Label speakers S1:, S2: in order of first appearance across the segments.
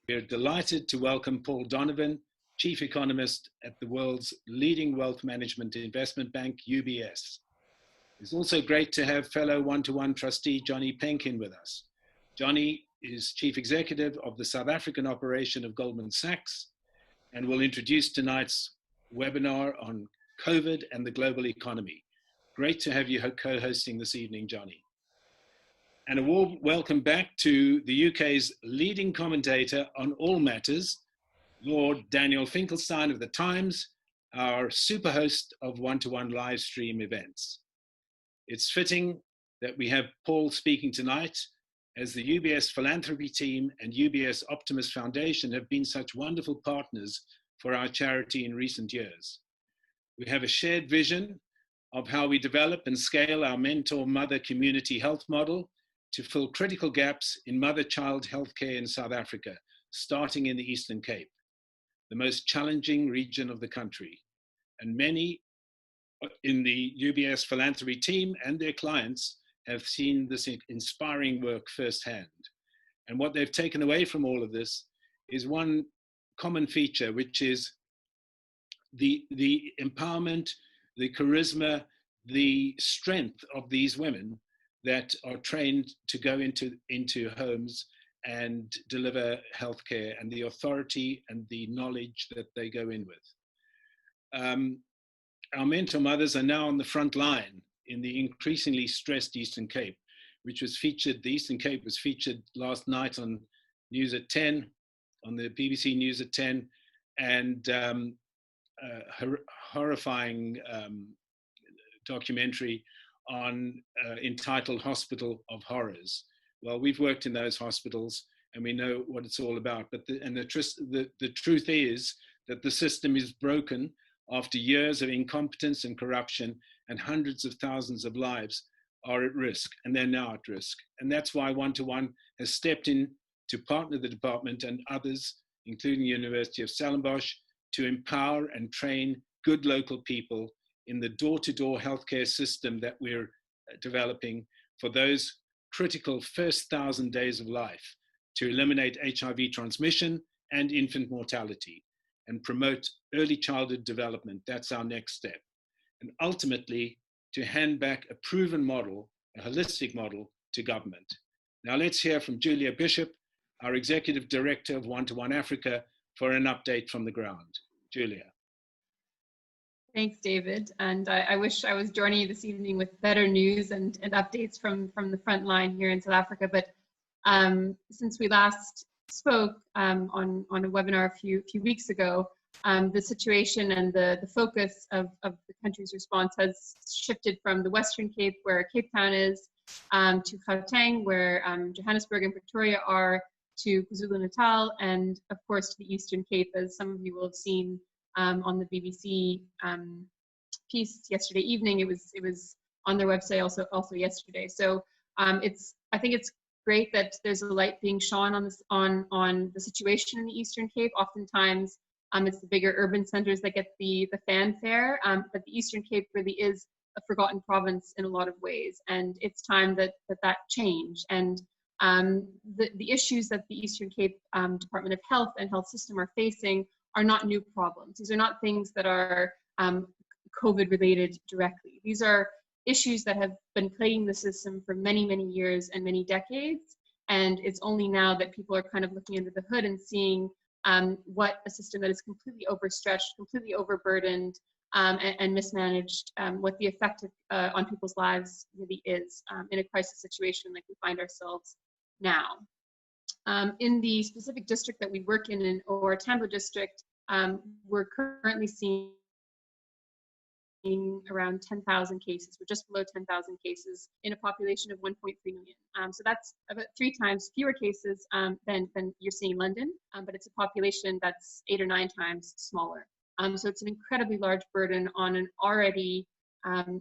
S1: We are delighted to welcome Paul Donovan, Chief Economist at the world's leading wealth management investment bank, UBS. It's also great to have fellow one-to-one trustee Johnny Penkin with us. Johnny is Chief Executive of the South African operation of Goldman Sachs and will introduce tonight's webinar on COVID and the global economy. Great to have you co-hosting this evening, Johnny. And a warm welcome back to the UK's leading commentator on all matters, Lord Daniel Finkelstein of The Times, our super host of one-to-one live stream events. It's fitting that we have Paul speaking tonight, as the UBS philanthropy team and UBS Optimist Foundation have been such wonderful partners for our charity in recent years. We have a shared vision of how we develop and scale our mentor-mother community health model to fill critical gaps in mother-child healthcare in South Africa, starting in the Eastern Cape, the most challenging region of the country. And many in the UBS philanthropy team and their clients have seen this inspiring work firsthand. And what they've taken away from all of this is one common feature, which is the empowerment, the charisma, the strength of these women that are trained to go into homes and deliver healthcare, and the authority and the knowledge that they go in with. Our mentor mothers are now on the front line in the increasingly stressed Eastern Cape, which was featured, the Eastern Cape was featured last night on News at 10, on the BBC News at 10, and horrifying documentary on entitled Hospital of Horrors. Well, we've worked in those hospitals and we know what it's all about. But the truth is that the system is broken after years of incompetence and corruption, and hundreds of thousands of lives are at risk, and they're now at risk. And that's why One-to-One has stepped in to partner the department and others, including the University of Stellenbosch, to empower and train good local people in the door-to-door healthcare system that we're developing for those critical first 1,000 days of life to eliminate HIV transmission and infant mortality and promote early childhood development. That's our next step. And ultimately, to hand back a proven model, a holistic model, to government. Now let's hear from Julia Bishop, our Executive Director of One-to-One Africa, for an update from the ground. Julia.
S2: Thanks, David. And I wish I was joining you this evening with better news and updates from the front line here in South Africa. But since we last spoke on a webinar a few weeks ago, the situation and the focus of the country's response has shifted from the Western Cape, where Cape Town is, to Gauteng, where Johannesburg and Pretoria are, to KwaZulu-Natal, and of course to the Eastern Cape, as some of you will have seen on the BBC piece yesterday evening. It was on their website also yesterday. So I think it's great that there's a light being shone on this on the situation in the Eastern Cape. Oftentimes it's the bigger urban centers that get the fanfare, but the Eastern Cape really is a forgotten province in a lot of ways, and it's time that change. And the issues that the Eastern Cape Department of Health and Health System are facing are not new problems. These are not things that are COVID related directly. These are issues that have been plaguing the system for many, many years and many decades. And it's only now that people are kind of looking under the hood and seeing what a system that is completely overstretched, completely overburdened, and mismanaged, what the effect on people's lives really is in a crisis situation like we find ourselves now. In the specific district that we work in or Tambo district, we're currently seeing around 10,000 cases. We're just below 10,000 cases in a population of 1.3 million. So that's about 3 times fewer cases than you're seeing in London, but it's a population that's 8 or 9 times smaller. So it's an incredibly large burden on an already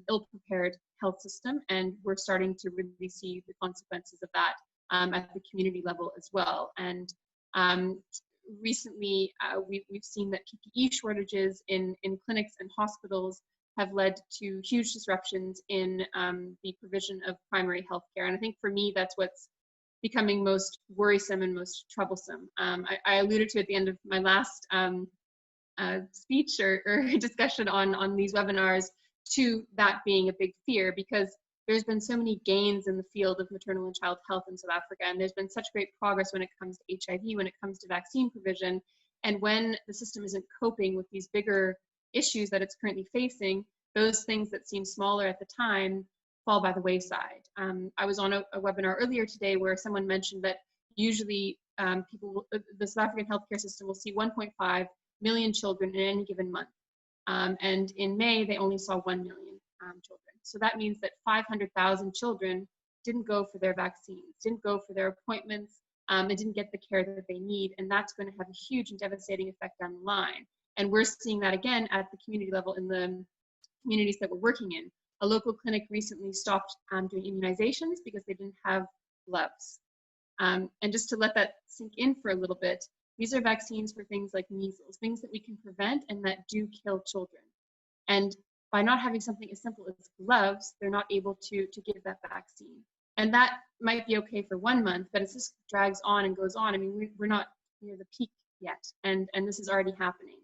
S2: ill-prepared health system, and we're starting to really see the consequences of that at the community level as well. And recently, we've seen that PPE shortages in clinics and hospitals have led to huge disruptions in the provision of primary health care. And I think for me, that's what's becoming most worrisome and most troublesome. I alluded to at the end of my last speech or discussion on these webinars to that being a big fear, because there's been so many gains in the field of maternal and child health in South Africa, and there's been such great progress when it comes to HIV, when it comes to vaccine provision, and when the system isn't coping with these bigger issues that it's currently facing, those things that seem smaller at the time fall by the wayside. I was on a webinar earlier today where someone mentioned that usually the South African healthcare system will see 1.5 million children in any given month. And in May, they only saw 1 million children. So that means that 500,000 children didn't go for their vaccines, didn't go for their appointments, and didn't get the care that they need. And that's going to have a huge and devastating effect down the line. And we're seeing that again at the community level in the communities that we're working in. A local clinic recently stopped doing immunizations because they didn't have gloves. And just to let that sink in for a little bit, these are vaccines for things like measles, things that we can prevent and that do kill children. And by not having something as simple as gloves, they're not able to give that vaccine. And that might be okay for 1 month, but as this drags on and goes on, I mean, we're not near the peak yet, and this is already happening.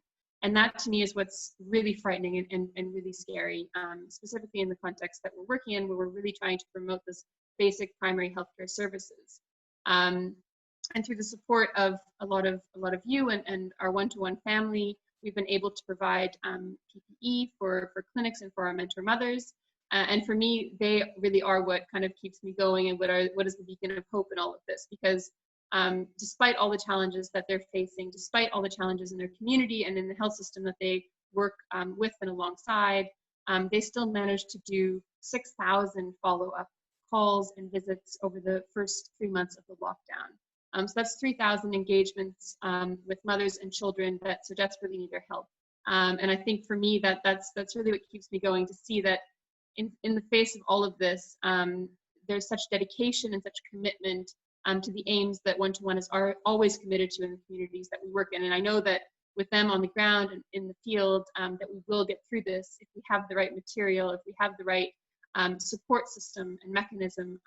S2: And that to me is what's really frightening and really scary, specifically in the context that we're working in, where we're really trying to promote this basic primary healthcare services. And through the support of a lot of you and our one-to-one family, we've been able to provide PPE for clinics and for our mentor mothers. And for me, they really are what kind of keeps me going and what is the beacon of hope in all of this, because despite all the challenges that they're facing, despite all the challenges in their community and in the health system that they work with and alongside, they still managed to do 6,000 follow-up calls and visits over the first 3 months of the lockdown. So that's 3,000 engagements with mothers and children that so desperately need their help. And I think for me, that's really what keeps me going, to see that in the face of all of this, there's such dedication and such commitment to the aims that One-to-One is always committed to in the communities that we work in. And I know that with them on the ground and in the field, that we will get through this if we have the right material, if we have the right support system and mechanism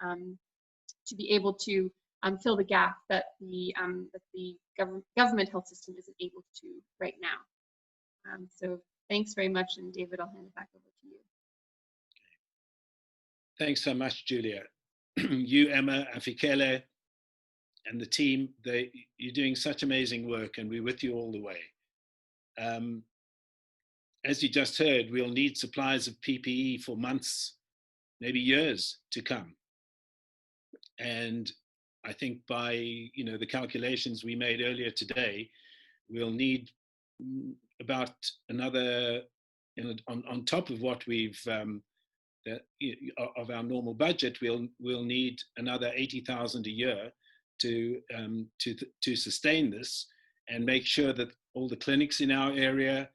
S2: to be able to fill the gap that the government health system isn't able to right now. So thanks very much, and David, I'll hand it back over to you.
S1: Thanks so much, Julia. You, Emma, Afikele, and the team, you're doing such amazing work, and we're with you all the way. As you just heard, we'll need supplies of PPE for months, maybe years to come. And I think by the calculations we made earlier today, we'll need about another, on top of what we've of our normal budget, we'll need another 80,000 a year to sustain this and make sure that all the clinics in our area,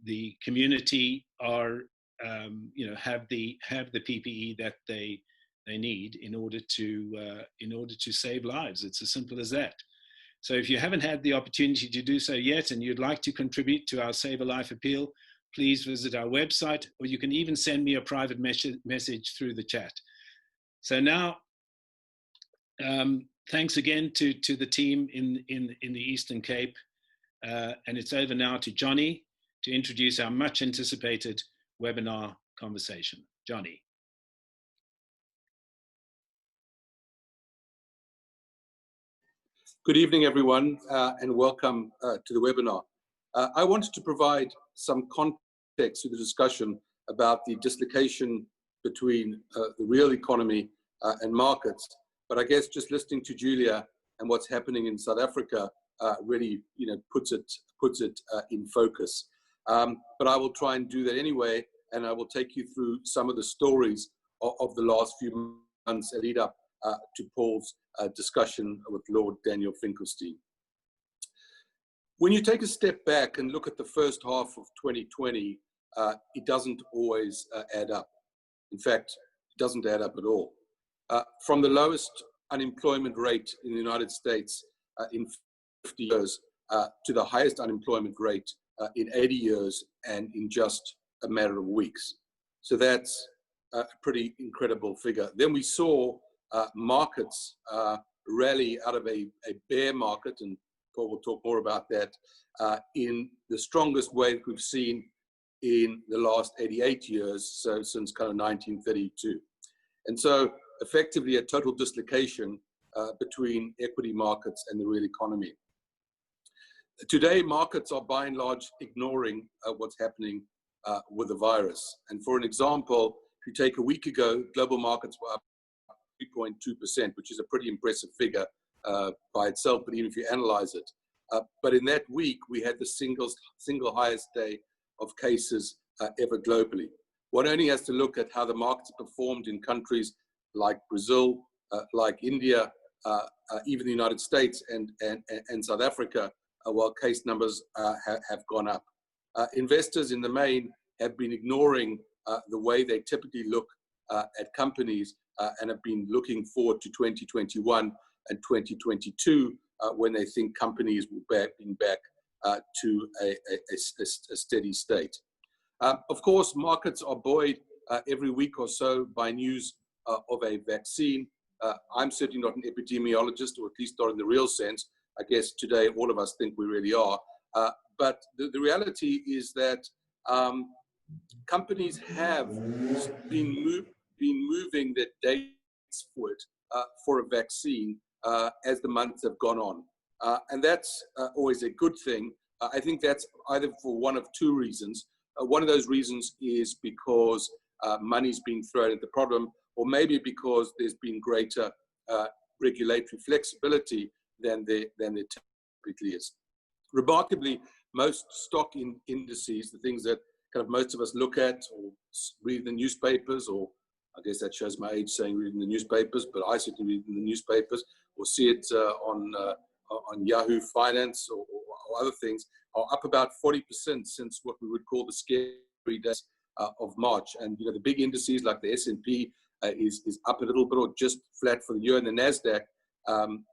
S1: the community are have the PPE that they need in order to save lives. It's as simple as that. So if you haven't had the opportunity to do so yet and you'd like to contribute to our Save a Life appeal, please visit our website, or you can even send me a private message through the chat. So now, thanks again to the team in the Eastern Cape. And it's over now to Johnny to introduce our much anticipated webinar conversation. Johnny.
S3: Good evening, everyone, and welcome to the webinar. I wanted to provide some context to the discussion about the dislocation between the real economy and markets. But I guess just listening to Julia and what's happening in South Africa really, puts it in focus. But I will try and do that anyway, and I will take you through some of the stories of the last few months that lead up to Paul's discussion with Lord Daniel Finkelstein. When you take a step back and look at the first half of 2020, it doesn't always add up. In fact, it doesn't add up at all. From the lowest unemployment rate in the United States in 50 years to the highest unemployment rate in 80 years and in just a matter of weeks. So that's a pretty incredible figure. Then we saw markets rally out of a bear market, and Paul will talk more about that, in the strongest way that we've seen in the last 88 years, so since kind of 1932. And so effectively a total dislocation between equity markets and the real economy. Today, markets are by and large ignoring what's happening with the virus. And for an example, if you take a week ago, global markets were up 3.2%, which is a pretty impressive figure by itself, but even if you analyze it. But in that week, we had the single highest day of cases ever globally. One only has to look at how the markets performed in countries like Brazil, like India, even the United States and South Africa, while case numbers have gone up. Investors in the main have been ignoring the way they typically look at companies and have been looking forward to 2021 and 2022 when they think companies will be back to a steady state. Of course, markets are buoyed every week or so by news of a vaccine. I'm certainly not an epidemiologist, or at least not in the real sense. I guess today all of us think we really are. But the reality is that companies have been moving their dates forward for a vaccine as the months have gone on. And that's always a good thing. I think that's either for one of two reasons. One of those reasons is because money's being thrown at the problem, or maybe because there's been greater regulatory flexibility than there typically is. Remarkably, most stock indices, the things that kind of most of us look at or read in the newspapers, or I guess that shows my age saying reading the newspapers, but I certainly read in the newspapers or see it on Yahoo Finance or other things, are up about 40% since what we would call the scary days of March. And you know, the big indices like the S&P is up a little bit or just flat for the year, and the NASDAQ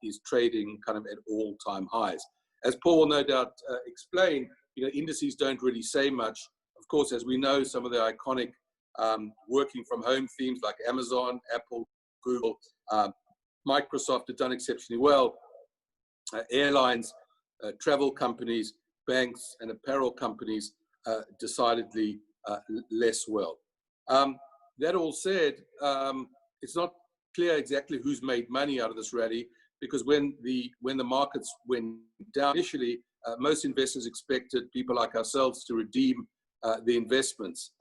S3: is trading kind of at all-time highs. As Paul will no doubt explain, you know, indices don't really say much. Of course, as we know, some of the iconic working from home themes like Amazon, Apple, Google, Microsoft have done exceptionally well. Airlines, travel companies, banks, and apparel companies decidedly less well. That all said, it's not clear exactly who's made money out of this rally, because when the markets went down initially, most investors expected people like ourselves to redeem the investments.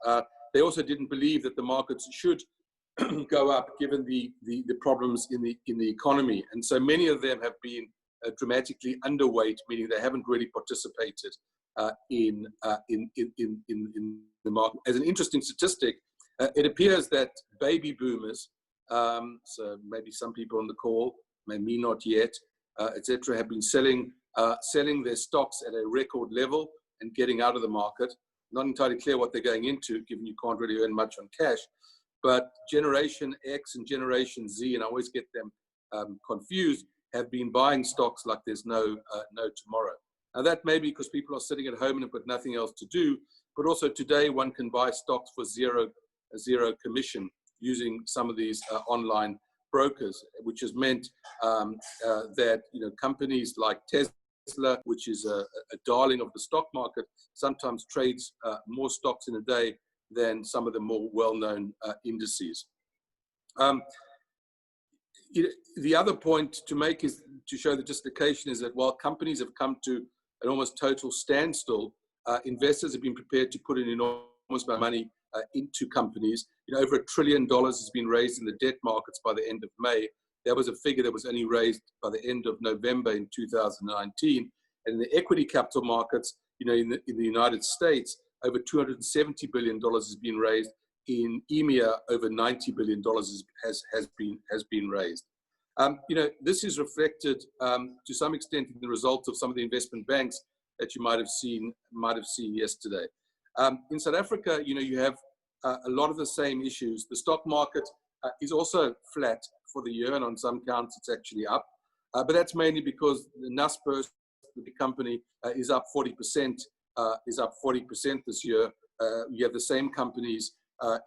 S3: They also didn't believe that the markets should go up given the problems in the economy, and so many of them have been dramatically underweight, meaning they haven't really participated in the market. As an interesting statistic, it appears that baby boomers, so maybe some people on the call, maybe not yet, etc., have been selling their stocks at a record level and getting out of the market. Not entirely clear what they're going into, given you can't really earn much on cash. But Generation X and Generation Z, and I always get them confused, have been buying stocks like there's no tomorrow. Now that may be because people are sitting at home and have got nothing else to do, but also today one can buy stocks for zero commission using some of these online brokers, which has meant that, you know, companies like Tesla, which is a darling of the stock market, sometimes trades more stocks in a day than some of the more well-known indices. The other point to make is to show the dislocation is that while companies have come to an almost total standstill, investors have been prepared to put an enormous amount of money into companies. You know, over $1 trillion has been raised in the debt markets by the end of May. That was a figure that was only raised by the end of November in 2019. And in the equity capital markets, you know, in the United States, over $270 billion has been raised. In EMEA, over $90 billion has been raised. You know, this is reflected to some extent in the results of some of the investment banks that you might have seen yesterday. In South Africa, you know, you have a lot of the same issues. The stock market is also flat for the year, and on some counts, it's actually up. But that's mainly because the Naspers, the big company, is up 40%. Is up 40% this year. You have the same companies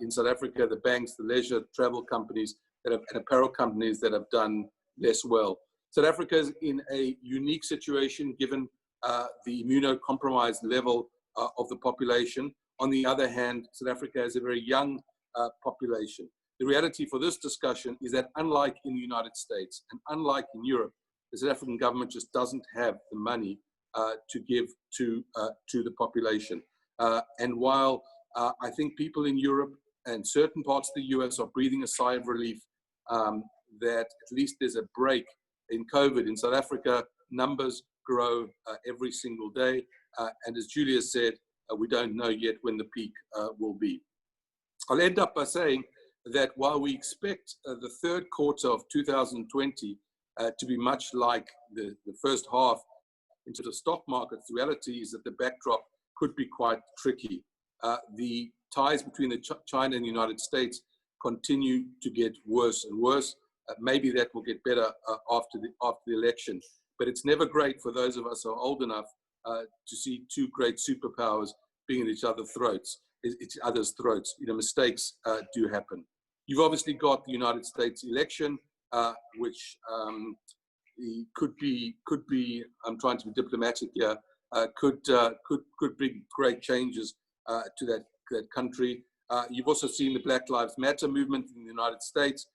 S3: in South Africa, the banks, the leisure travel companies, and apparel companies that have done less well. South Africa is in a unique situation given the immunocompromised level of the population. On the other hand, South Africa has a very young population. The reality for this discussion is that unlike in the United States and unlike in Europe, the South African government just doesn't have the money to give to the population. And while I think people in Europe and certain parts of the US are breathing a sigh of relief that at least there's a break in COVID, in South Africa, numbers grow every single day. And as Julia said, we don't know yet when the peak will be. I'll end up by saying that while we expect the third quarter of 2020 to be much like the first half in terms of stock markets, the reality is that the backdrop could be quite tricky. The ties between China and the United States continue to get worse and worse. Maybe that will get better after the election. But it's never great for those of us who are old enough to see two great superpowers being in each other's throats. Mistakes do happen. You've obviously got the United States election, which could be. I'm trying to be diplomatic here. Could bring great changes to that country. You've also seen the Black Lives Matter movement in the United States,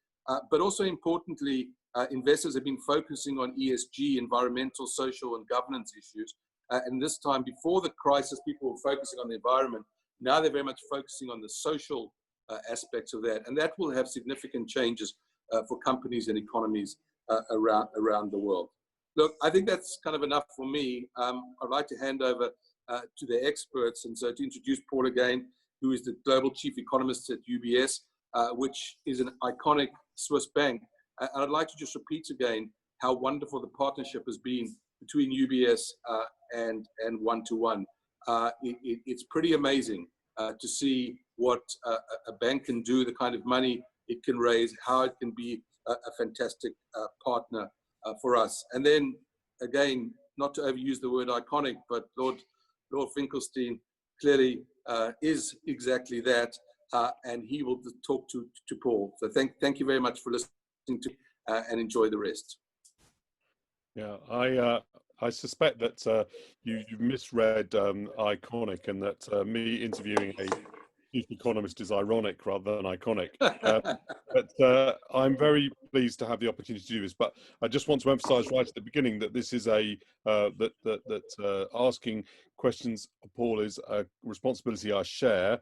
S3: but also importantly, investors have been focusing on ESG, environmental, social, and governance issues. And this time, before the crisis, people were focusing on the environment. Now they're very much focusing on the social aspects of that, and that will have significant changes for companies and economies around the world. Look, I think that's kind of enough for me. I'd like to hand over to the experts, and so to introduce Paul again, who is the Global Chief Economist at UBS, which is an iconic Swiss bank. And I'd like to just repeat again how wonderful the partnership has been between UBS and One-to-One. It's pretty amazing to see what a bank can do, the kind of money it can raise, how it can be a fantastic partner for us. And then, again, not to overuse the word iconic, but Lord Finkelstein clearly is exactly that, and he will talk to Paul. So thank you very much for listening to and enjoy the rest.
S4: Yeah, I suspect that you misread iconic, and that me interviewing a chief economist is ironic rather than iconic. But I'm very pleased to have the opportunity to do this. But I just want to emphasise right at the beginning that this is asking questions, Paul, is a responsibility I share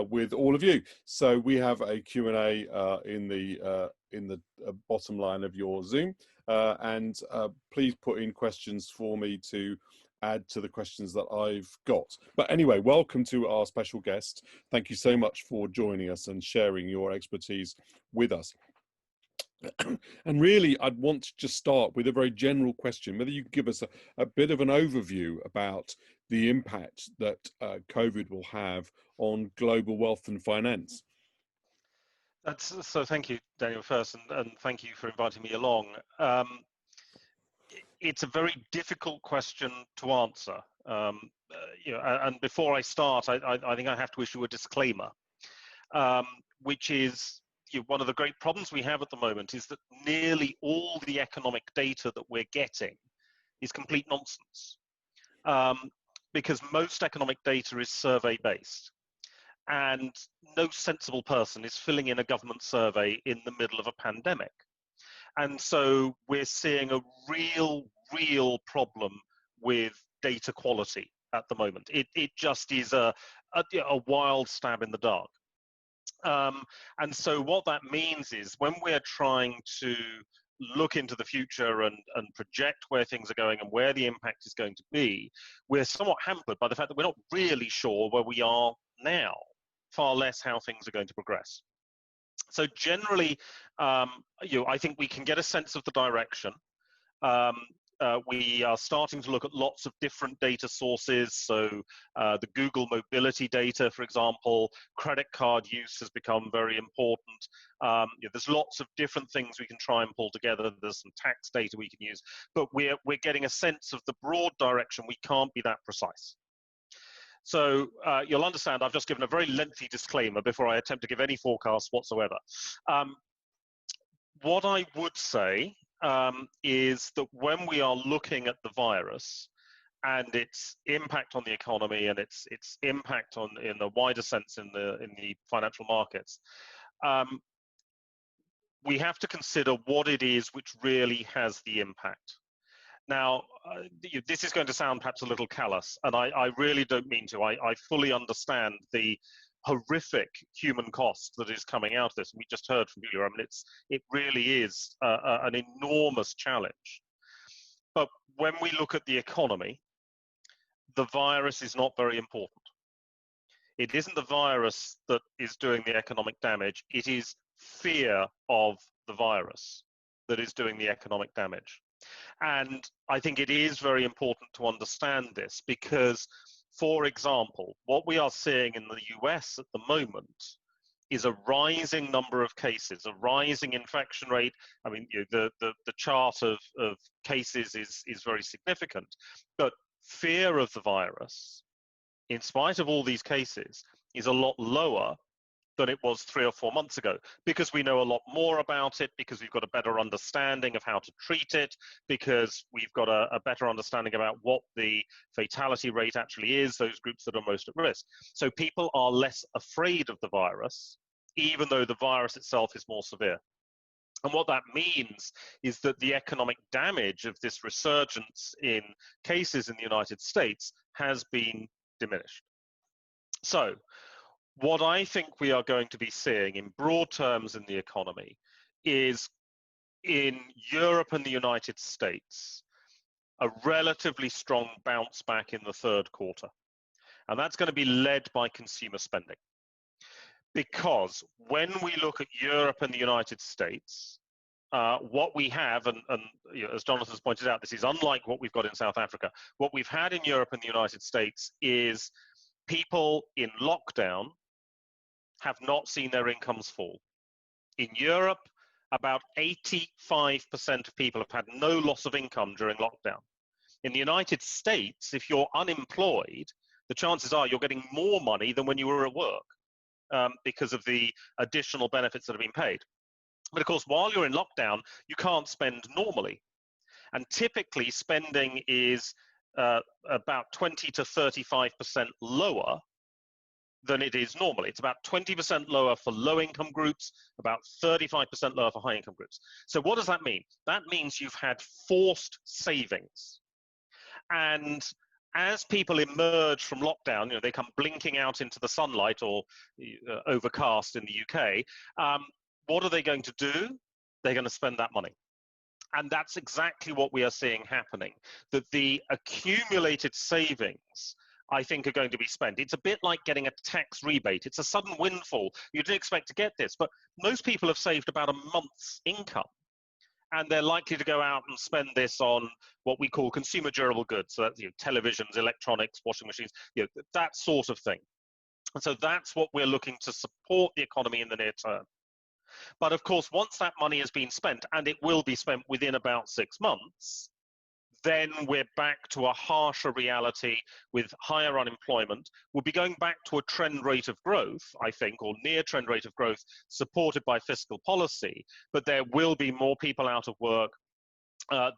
S4: with all of you. So we have a Q&A in the bottom line of your Zoom, and please put in questions for me to add to the questions that I've got. But anyway, welcome to our special guest. Thank you so much for joining us and sharing your expertise with us. And really, I'd want to just start with a very general question, whether you could give us a bit of an overview about the impact that COVID will have on global wealth and finance.
S5: So thank you, Daniel, first, and thank you for inviting me along. It's a very difficult question to answer. And before I start, I think I have to issue a disclaimer, which is one of the great problems we have at the moment is that nearly all the economic data that we're getting is complete nonsense, because most economic data is survey-based. And no sensible person is filling in a government survey in the middle of a pandemic. And so we're seeing a real problem with data quality at the moment. It just is a wild stab in the dark. And so what that means is when we're trying to look into the future and project where things are going and where the impact is going to be, we're somewhat hampered by the fact that we're not really sure where we are now, far less how things are going to progress. So generally, I think we can get a sense of the direction. We are starting to look at lots of different data sources. So the Google mobility data, for example, credit card use has become very important. There's lots of different things we can try and pull together. There's some tax data we can use, but we're getting a sense of the broad direction. We can't be that precise. So you'll understand I've just given a very lengthy disclaimer before I attempt to give any forecast whatsoever. what I would say is that when we are looking at the virus and its impact on the economy and its impact on, in the wider sense, in the financial markets, we have to consider what it is which really has the impact. Now, this is going to sound perhaps a little callous, and I really don't mean to. I fully understand the horrific human cost that is coming out of this. We just heard from Julia. I mean, it really is an enormous challenge. But when we look at the economy, the virus is not very important. It isn't the virus that is doing the economic damage. It is fear of the virus that is doing the economic damage. And I think it is very important to understand this because, for example, what we are seeing in the US at the moment is a rising number of cases, a rising infection rate. I mean, the chart of cases is very significant, but fear of the virus, in spite of all these cases, is a lot lower than it was 3 or 4 months ago, because we know a lot more about it, because we've got a better understanding of how to treat it, because we've got a better understanding about what the fatality rate actually is, those groups that are most at risk. So people are less afraid of the virus, even though the virus itself is more severe. And what that means is that the economic damage of this resurgence in cases in the United States has been diminished. So what I think we are going to be seeing in broad terms in the economy is, in Europe and the United States, a relatively strong bounce back in the third quarter. And that's going to be led by consumer spending. Because when we look at Europe and the United States, what we have, and you know, as Jonathan's pointed out, this is unlike what we've got in South Africa. What we've had in Europe and the United States is people in lockdown have not seen their incomes fall. In Europe, about 85% of people have had no loss of income during lockdown. In the United States, if you're unemployed, the chances are you're getting more money than when you were at work because of the additional benefits that have been paid. But of course, while you're in lockdown, you can't spend normally. And typically spending is about 20 to 35% lower than it is normally. It's about 20% lower for low-income groups, about 35% lower for high-income groups. So what does that mean? That means you've had forced savings. And as people emerge from lockdown, you know, they come blinking out into the sunlight, or overcast in the UK, what are they going to do? They're going to spend that money. And that's exactly what we are seeing happening, that the accumulated savings, I think, are going to be spent. It's a bit like getting a tax rebate. It's a sudden windfall. You didn't expect to get this, but most people have saved about a month's income, and they're likely to go out and spend this on what we call consumer durable goods. So that's, you know, televisions, electronics, washing machines, you know, that sort of thing. And so that's what we're looking to support the economy in the near term. But of course, once that money has been spent, and it will be spent within about 6 months, then we're back to a harsher reality with higher unemployment. We'll be going back to a trend rate of growth, I think, or near trend rate of growth, supported by fiscal policy, but there will be more people out of work.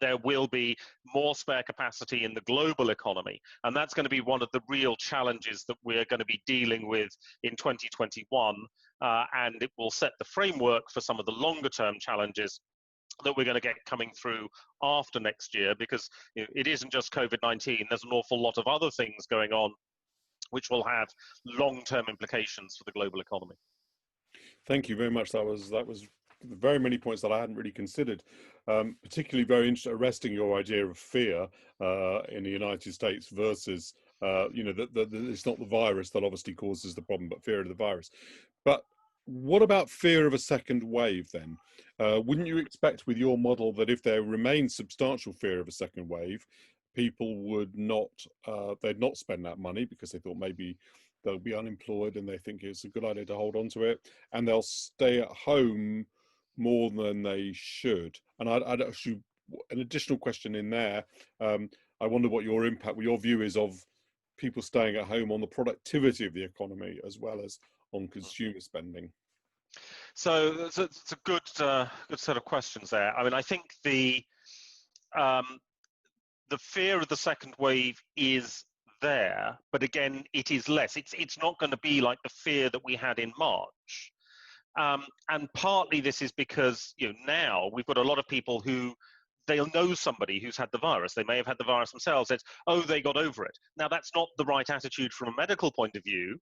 S5: There will be more spare capacity in the global economy. And that's going to be one of the real challenges that we're going to be dealing with in 2021. And it will set the framework for some of the longer term challenges that we're going to get coming through after next year, because you know, it isn't just COVID-19. There's an awful lot of other things going on which will have long-term implications for the global economy.
S4: Thank you very much. That was very many points that I hadn't really considered. Particularly very arresting your idea of fear in the United States versus you know, that it's not the virus that obviously causes the problem, but fear of the virus. But what about fear of a second wave then? Wouldn't you expect with your model that if there remains substantial fear of a second wave, people would not, they'd not spend that money because they thought maybe they'll be unemployed and they think it's a good idea to hold on to it, and they'll stay at home more than they should? And I'd actually, an additional question in there, I wonder what your impact, what your view is of people staying at home on the productivity of the economy as well as on consumer spending.
S5: So it's a good set of questions there. I mean, I think the fear of the second wave is there, but again, it is less. It's not going to be like the fear that we had in March. And partly this is because now we've got a lot of people who they'll know somebody who's had the virus. They may have had the virus themselves. It's, oh, they got over it. Now, that's not the right attitude from a medical point of view,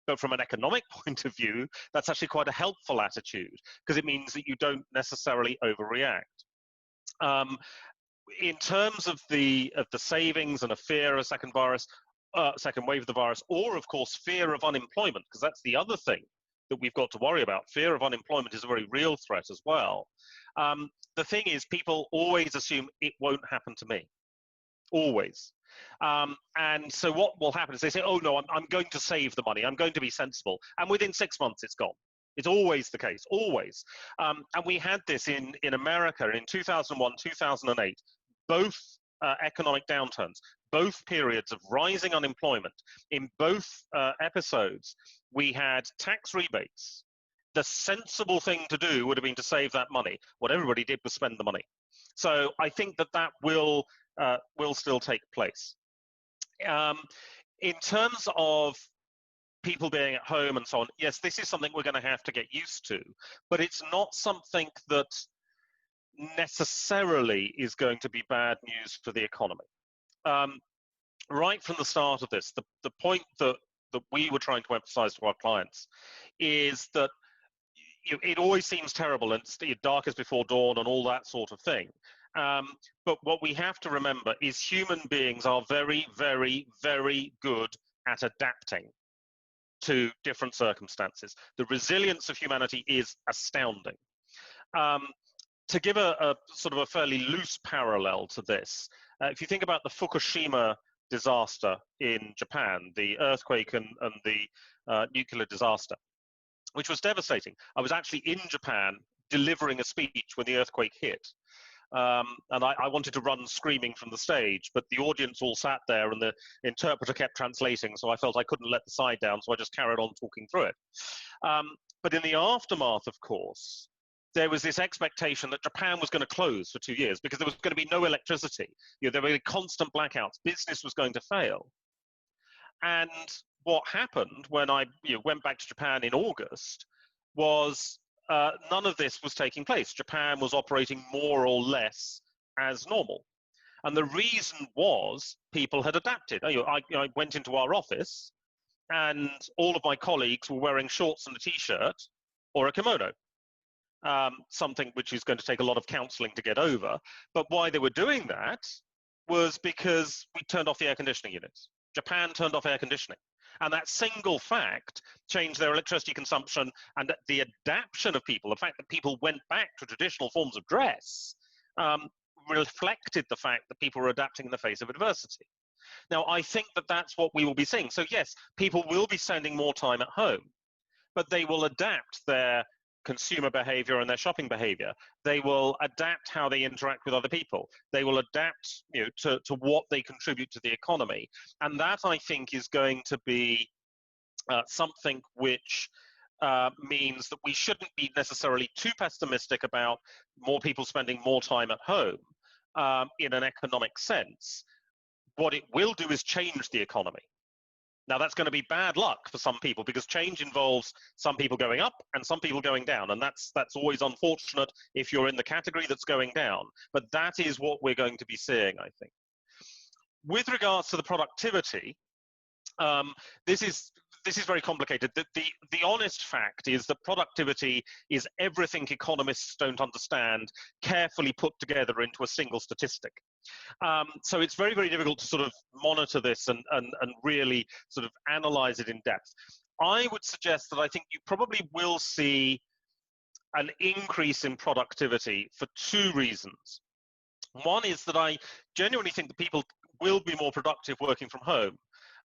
S5: but from an economic point of view, that's actually quite a helpful attitude because it means that you don't necessarily overreact. In terms of the savings and a fear of second wave of the virus, or of course fear of unemployment, because that's the other thing that we've got to worry about. Fear of unemployment is a very real threat as well. The thing is, people always assume it won't happen to me, always. And so what will happen is they say, oh no, I'm going to save the money, I'm going to be sensible, and within 6 months it's gone. It's always the case, always. And we had this in America in 2001, 2008, both economic downturns, both periods of rising unemployment. In both episodes, we had tax rebates. The sensible thing to do would have been to save that money. What everybody did was spend the money. So I think that will still take place. In terms of people being at home and so on, yes, this is something we're going to have to get used to, but it's not something that necessarily is going to be bad news for the economy. Right from the start of this, the point that we were trying to emphasize to our clients is that it always seems terrible and it's darkest before dawn and all that sort of thing. But what we have to remember is human beings are very, very, very good at adapting to different circumstances. The resilience of humanity is astounding. To give a sort of a fairly loose parallel to this, if you think about the Fukushima disaster in Japan, the earthquake and the nuclear disaster, which was devastating. I was actually in Japan delivering a speech when the earthquake hit. And I wanted to run screaming from the stage, but the audience all sat there and the interpreter kept translating, so I felt I couldn't let the side down, so I just carried on talking through it. But in the aftermath, of course, there was this expectation that Japan was going to close for 2 years because there was going to be no electricity. There were constant blackouts. Business was going to fail. And what happened when I went back to Japan in August was none of this was taking place. Japan was operating more or less as normal. And the reason was people had adapted. I went into our office and all of my colleagues were wearing shorts and a t-shirt or a kimono. Something which is going to take a lot of counseling to get over. But why they were doing that was because we turned off the air conditioning units. Japan turned off air conditioning. And that single fact changed their electricity consumption, and the adaptation of people, the fact that people went back to traditional forms of dress, reflected the fact that people were adapting in the face of adversity. Now, I think that that's what we will be seeing. So yes, people will be spending more time at home, but they will adapt their consumer behavior and their shopping behavior. They will adapt how they interact with other people. They will adapt to what they contribute to the economy. And that, I think, is going to be something which means that we shouldn't be necessarily too pessimistic about more people spending more time at home in an economic sense. What it will do is change the economy. Now, that's going to be bad luck for some people because change involves some people going up and some people going down. And that's always unfortunate if you're in the category that's going down. But that is what we're going to be seeing, I think. With regards to the productivity, this is very complicated. The honest fact is that productivity is everything economists don't understand carefully put together into a single statistic. So it's very, very difficult to sort of monitor this and really sort of analyze it in depth. I would suggest that I think you probably will see an increase in productivity for two reasons. One is that I genuinely think that people will be more productive working from home,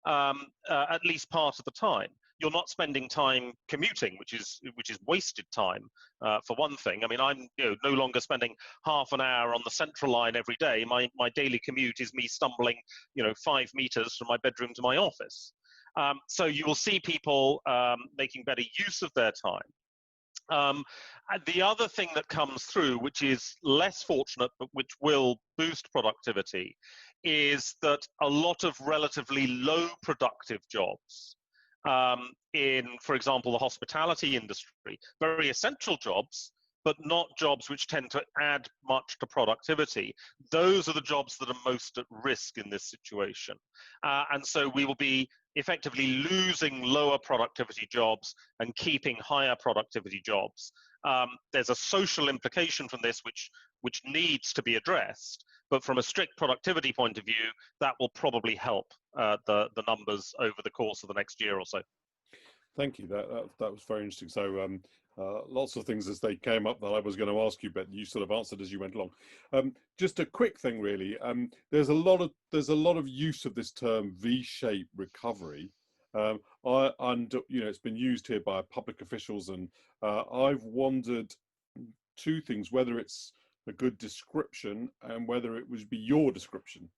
S5: at least part of the time. You're not spending time commuting, which is wasted time, for one thing. I mean, I'm no longer spending half an hour on the Central Line every day. My daily commute is me stumbling 5 meters from my bedroom to my office. So you will see people making better use of their time. And the other thing that comes through, which is less fortunate, but which will boost productivity, is that a lot of relatively low productive jobs in, for example, the hospitality industry, very essential jobs, but not jobs which tend to add much to productivity. Those are the jobs that are most at risk in this situation. And so we will be effectively losing lower productivity jobs and keeping higher productivity jobs. There's a social implication from this which needs to be addressed, but from a strict productivity point of view, that will probably help the numbers over the course of the next year or so.
S4: Thank you. That was very interesting. So lots of things as they came up that I was going to ask you, but you sort of answered as you went along. Just a quick thing, really. There's a lot of use of this term V-shaped recovery, and it's been used here by public officials, and I've wondered two things: whether it's a good description and whether it would be your description.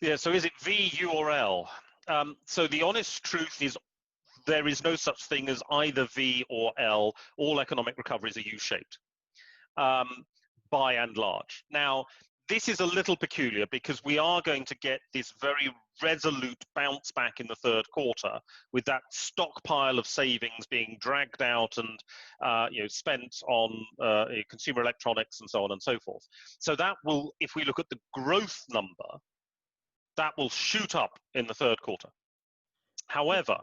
S5: Yeah. So is it V, U, or L? So the honest truth is, there is no such thing as either V or L. All economic recoveries are U-shaped, by and large. Now, this is a little peculiar because we are going to get this very resolute bounce back in the third quarter, with that stockpile of savings being dragged out and spent on consumer electronics and so on and so forth. So that will, if we look at the growth number, that will shoot up in the third quarter. However,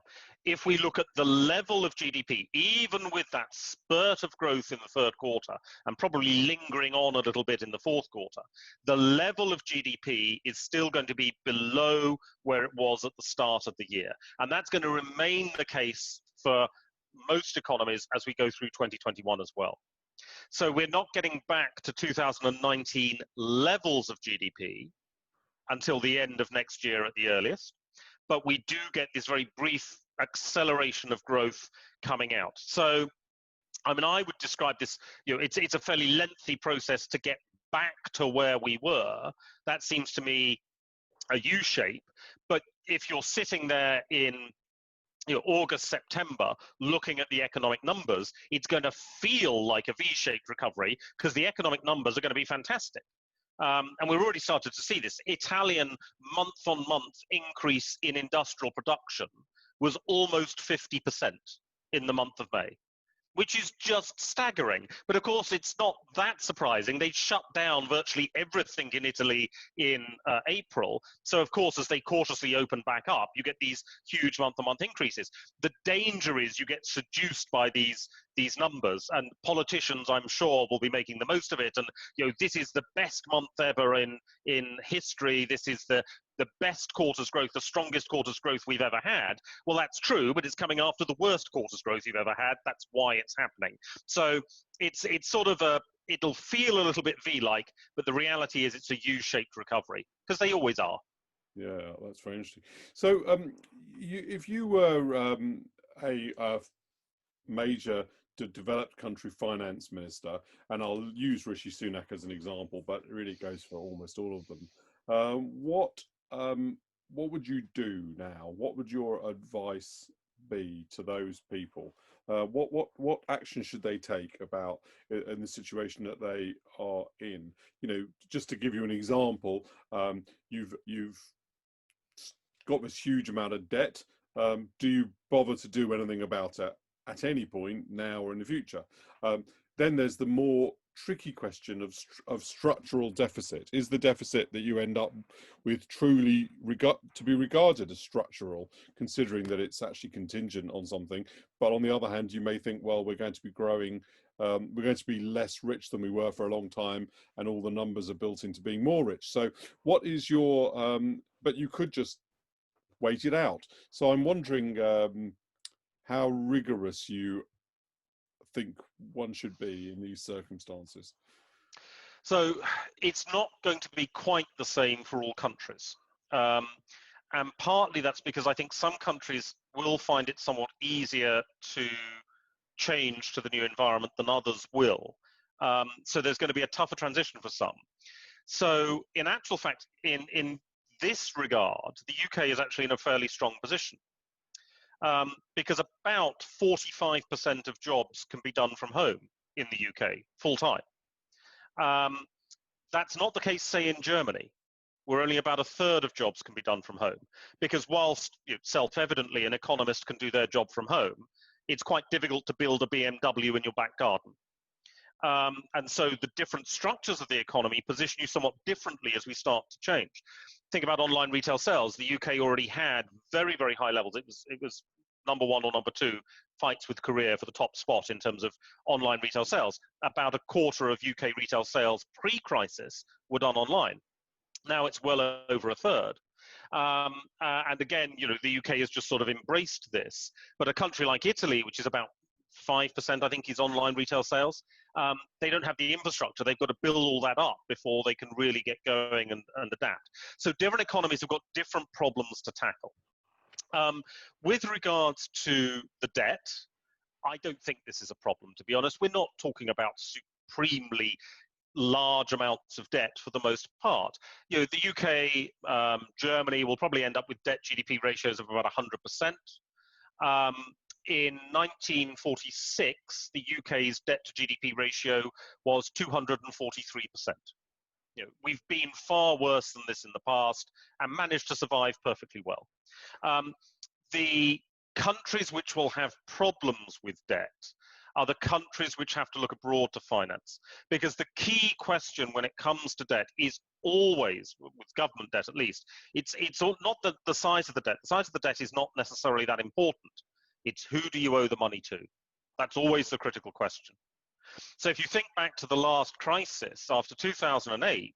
S5: if we look at the level of GDP, even with that spurt of growth in the third quarter, and probably lingering on a little bit in the fourth quarter, the level of GDP is still going to be below where it was at the start of the year. And that's going to remain the case for most economies as we go through 2021 as well. So we're not getting back to 2019 levels of GDP until the end of next year at the earliest. But we do get this very brief acceleration of growth coming out. So, I mean, I would describe this, it's a fairly lengthy process to get back to where we were. That seems to me a U-shape. But if you're sitting there in August, September, looking at the economic numbers, it's going to feel like a V-shaped recovery because the economic numbers are going to be fantastic. And we've already started to see this. Italian month-on-month increase in industrial production was almost 50% in the month of May, which is just staggering. But of course, it's not that surprising. They shut down virtually everything in Italy in April. So of course, as they cautiously open back up, you get these huge month-on-month increases. The danger is you get seduced by these numbers, and politicians, I'm sure, will be making the most of it. And this is the best month ever in history. This is the best quarter's growth, the strongest quarter's growth we've ever had. Well, that's true, but it's coming after the worst quarter's growth you've ever had. That's why it's happening. So it's sort of it'll feel a little bit V-like, but the reality is it's a U-shaped recovery, because they always are.
S4: Yeah, that's very interesting. So if you were a major developed country finance minister, and I'll use Rishi Sunak as an example, but it really goes for almost all of them, what would you do now? What would your advice be to those people? What action should they take about in the situation that they are in? Just to give you an example, you've got this huge amount of debt. Do you bother to do anything about it at any point now or in the future? Then there's the more tricky question of structural deficit. Is the deficit that you end up with truly to be regarded as structural, considering that it's actually contingent on something? But on the other hand, you may think, well, we're going to be growing, we're going to be less rich than we were for a long time, and all the numbers are built into being more rich. So what is your, but you could just wait it out. So I'm wondering how rigorous you think one should be in these circumstances.
S5: So it's not going to be quite the same for all countries. And partly that's because I think some countries will find it somewhat easier to change to the new environment than others will. So there's going to be a tougher transition for some. So in actual fact, in this regard, the UK is actually in a fairly strong position. because about 45% of jobs can be done from home in the UK, full time. That's not the case, say, in Germany, where only about a third of jobs can be done from home. Because whilst self-evidently an economist can do their job from home, it's quite difficult to build a BMW in your back garden. And so the different structures of the economy position you somewhat differently as we start to change. Think about online retail sales. The UK already had very, very high levels. It was number one or number two, fights with Korea for the top spot in terms of online retail sales. About a quarter of UK retail sales pre-crisis were done online. Now it's well over a third. And again, the UK has just sort of embraced this. But a country like Italy, which is about 5%, I think, is online retail sales, they don't have the infrastructure. They've got to build all that up before they can really get going and adapt. So different economies have got different problems to tackle. With regards to the debt, I don't think this is a problem, to be honest. We're not talking about supremely large amounts of debt for the most part. The UK, Germany will probably end up with debt GDP ratios of about 100%. In 1946, the UK's debt to GDP ratio was 243%. We've been far worse than this in the past and managed to survive perfectly well. The countries which will have problems with debt are the countries which have to look abroad to finance. Because the key question when it comes to debt is always, with government debt at least, it's not the size of the debt. The size of the debt is not necessarily that important. It's who do you owe the money to? That's always the critical question. So if you think back to the last crisis after 2008,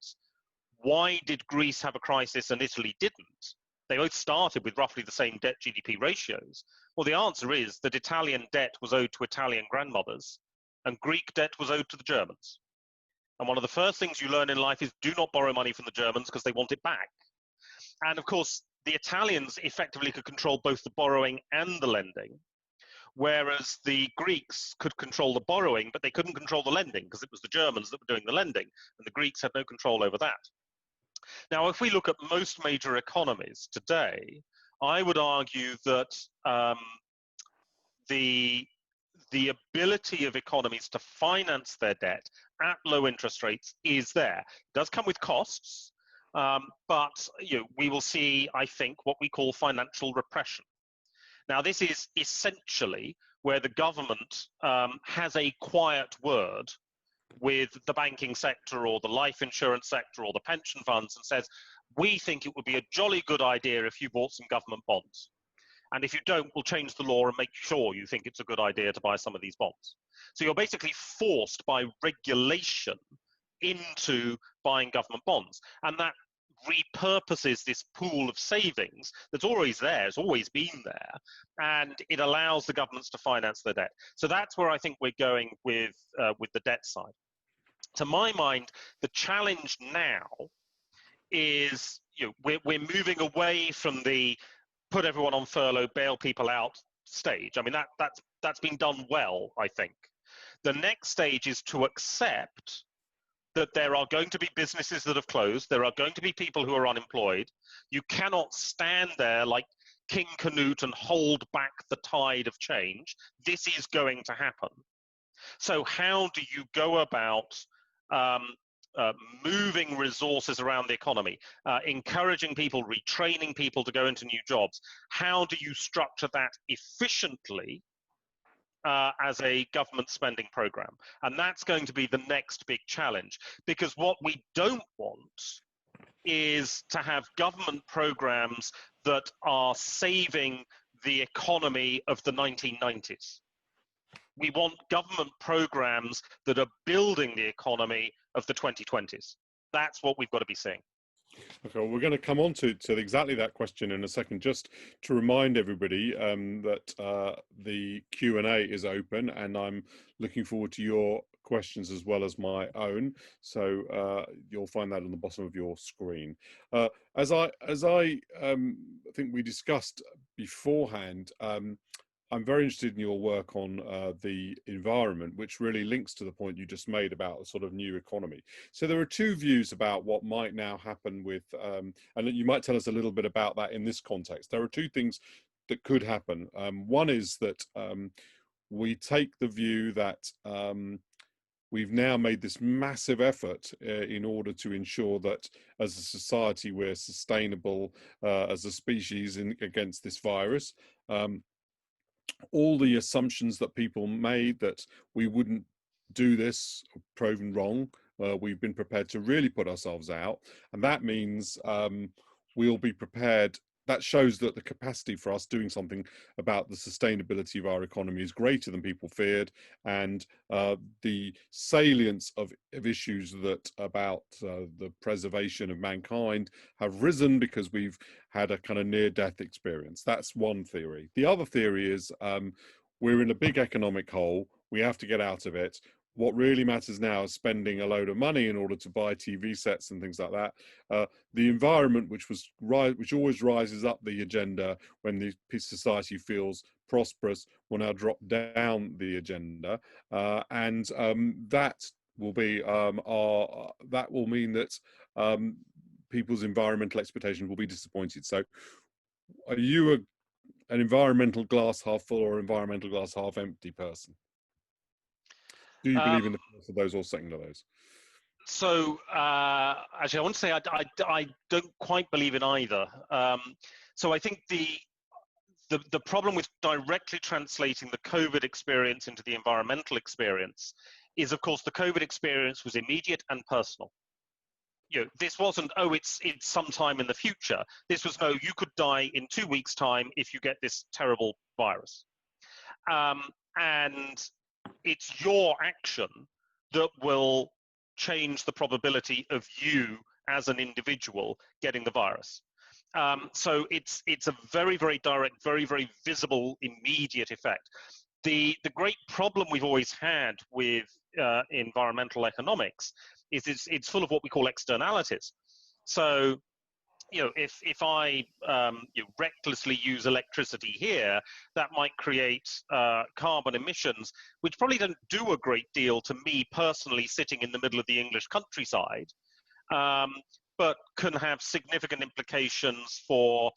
S5: why did Greece have a crisis and Italy didn't? They both started with roughly the same debt GDP ratios. Well, the answer is that Italian debt was owed to Italian grandmothers and Greek debt was owed to the Germans. And one of the first things you learn in life is do not borrow money from the Germans because they want it back. And of course, the Italians effectively could control both the borrowing and the lending, whereas the Greeks could control the borrowing, but they couldn't control the lending because it was the Germans that were doing the lending, and the Greeks had no control over that. Now, if we look at most major economies today, I would argue that the ability of economies to finance their debt at low interest rates is there. It does come with costs, but we will see, I think, what we call financial repression. Now, this is essentially where the government has a quiet word with the banking sector or the life insurance sector or the pension funds and says, we think it would be a jolly good idea if you bought some government bonds. And if you don't, we'll change the law and make sure you think it's a good idea to buy some of these bonds. So you're basically forced by regulation into buying government bonds. And that repurposes this pool of savings that's always there, it's always been there, and it allows the governments to finance their debt. So that's where I think we're going with the debt side. To my mind, the challenge now is we're moving away from the put everyone on furlough, bail people out stage. I mean, that's been done well, I think. The next stage is to accept that there are going to be businesses that have closed. There are going to be people who are unemployed. You cannot stand there like King Canute and hold back the tide of change. This is going to happen. So how do you go about moving resources around the economy, encouraging people, retraining people to go into new jobs? How do you structure that efficiently as a government spending program? And that's going to be the next big challenge, because what we don't want is to have government programs that are saving the economy of the 1990s. We want government programs that are building the economy of the 2020s. That's what we've got to be seeing.
S4: Okay, well, we're going to come on to exactly that question in a second. Just to remind everybody that the Q&A is open, and I'm looking forward to your questions as well as my own. So you'll find that on the bottom of your screen. As I think we discussed beforehand, I'm very interested in your work on the environment, which really links to the point you just made about a sort of new economy. So there are two views about what might now happen with, and you might tell us a little bit about that in this context. There are two things, that could happen. One is that we take the view that we've now made this massive effort in order to ensure that as a society we're sustainable as a species against this virus. All the assumptions that people made that we wouldn't do this proven wrong. We've been prepared to really put ourselves out, and that means we'll be prepared. That shows that the capacity for us doing something about the sustainability of our economy is greater than people feared, and the salience of issues that about the preservation of mankind have risen because we've had a kind of near-death experience. That's one theory. The other theory is we're in a big economic hole. We have to get out of it. What really matters now is spending a load of money in order to buy TV sets and things like that. The environment, which always rises up the agenda when the society feels prosperous, will now drop down the agenda, and that will be that will mean that people's environmental expectations will be disappointed. So, are you an environmental glass half full or environmental glass half empty person? Do you believe in the first of those or second of those?
S5: So actually, I want to say I don't quite believe in either. So I think the problem with directly translating the COVID experience into the environmental experience is, of course, the COVID experience was immediate and personal. This wasn't, oh, it's sometime in the future. This was, no, you could die in 2 weeks' time if you get this terrible virus. And it's your action that will change the probability of you as an individual getting the virus. So it's a very, very direct, very, very visible, immediate effect. The great problem we've always had with environmental economics is it's full of what we call externalities. So, if I recklessly use electricity here, that might create carbon emissions, which probably don't do a great deal to me personally sitting in the middle of the English countryside, but can have significant implications for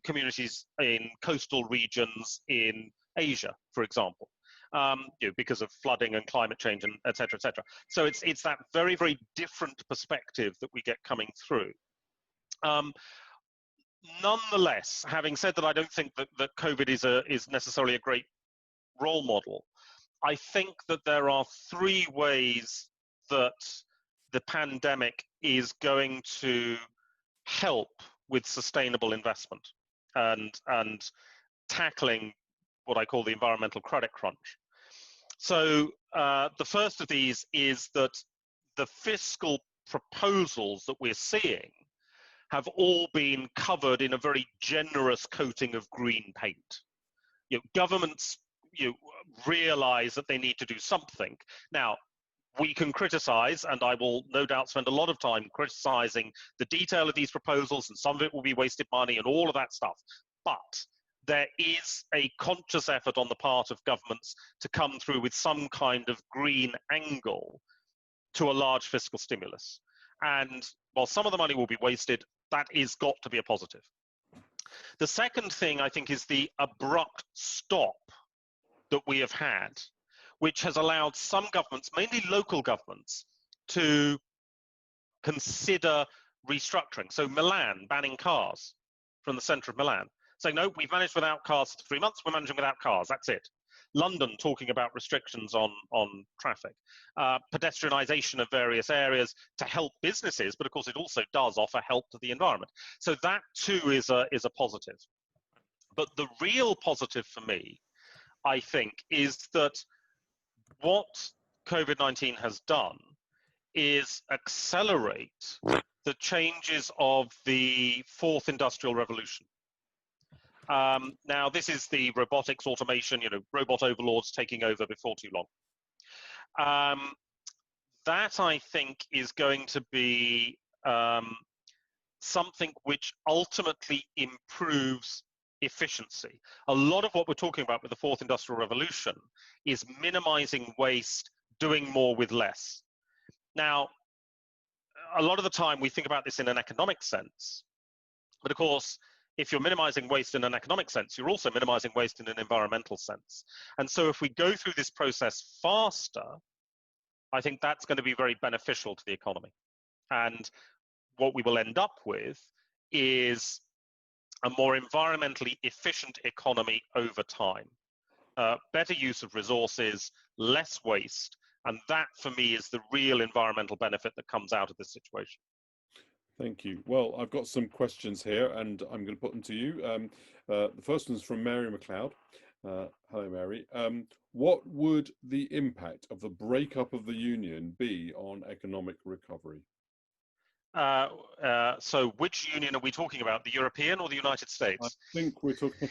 S5: communities in coastal regions in Asia, for example, because of flooding and climate change and et cetera, et cetera. So it's that very, very different perspective that we get coming through. Nonetheless, having said that, I don't think that COVID is necessarily a great role model. I think that there are 3 ways that the pandemic is going to help with sustainable investment and tackling what I call the environmental credit crunch. So the first of these is that the fiscal proposals that we're seeing have all been covered in a very generous coating of green paint. Governments realize that they need to do something. Now, we can criticize, and I will no doubt spend a lot of time criticizing the detail of these proposals, and some of it will be wasted money and all of that stuff. But there is a conscious effort on the part of governments to come through with some kind of green angle to a large fiscal stimulus. And while some of the money will be wasted, that is got to be a positive. The second thing, I think, is the abrupt stop that we have had, which has allowed some governments, mainly local governments, to consider restructuring. So Milan banning cars from the centre of Milan, saying, no, we've managed without cars for 3 months, we're managing without cars, that's it. London talking about restrictions on traffic, pedestrianisation of various areas to help businesses, but of course it also does offer help to the environment. So that too is a positive. But the real positive for me, I think, is that what COVID-19 has done is accelerate the changes of the 4th industrial revolution. Now, this is the robotics, automation, robot overlords taking over before too long. That, I think, is going to be something which ultimately improves efficiency. A lot of what we're talking about with the 4th industrial revolution is minimizing waste, doing more with less. Now, a lot of the time we think about this in an economic sense, but of course, if you're minimizing waste in an economic sense, you're also minimizing waste in an environmental sense. And so if we go through this process faster, I think that's going to be very beneficial to the economy. And what we will end up with is a more environmentally efficient economy over time. Better use of resources, less waste, and that for me is the real environmental benefit that comes out of this situation.
S4: Thank you. Well, I've got some questions here and I'm going to put them to you. The first one's from Mary McLeod. Hello, Mary. What would the impact of the breakup of the union be on economic recovery?
S5: So which union are we talking about, the European or the United States?
S4: I think we're talking,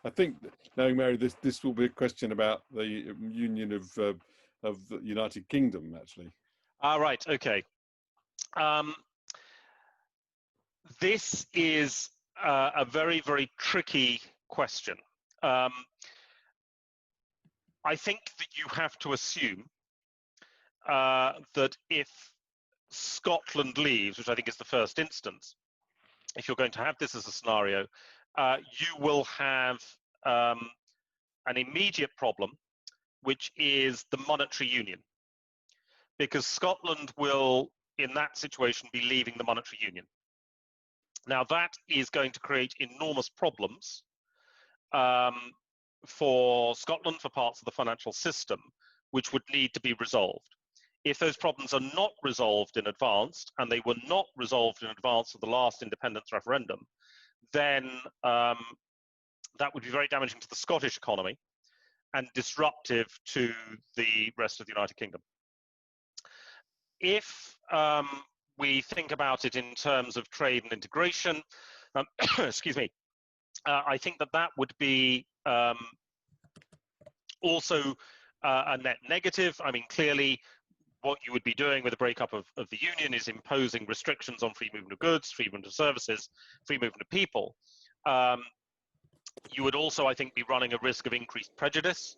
S4: I think knowing Mary, this will be a question about the union of the United Kingdom, actually.
S5: Right, okay. This is a very, very tricky question. I think that you have to assume that if Scotland leaves, which I think is the first instance, if you're going to have this as a scenario, you will have an immediate problem, which is the monetary union. Because Scotland will, in that situation, be leaving the monetary union. Now, that is going to create enormous problems for Scotland, for parts of the financial system, which would need to be resolved. If those problems are not resolved in advance, and they were not resolved in advance of the last independence referendum, then that would be very damaging to the Scottish economy and disruptive to the rest of the United Kingdom. If we think about it in terms of trade and integration, excuse me, I think that that would be also a net negative. I mean, clearly, what you would be doing with the breakup of the union is imposing restrictions on free movement of goods, free movement of services, free movement of people. You would also, I think, be running a risk of increased prejudice.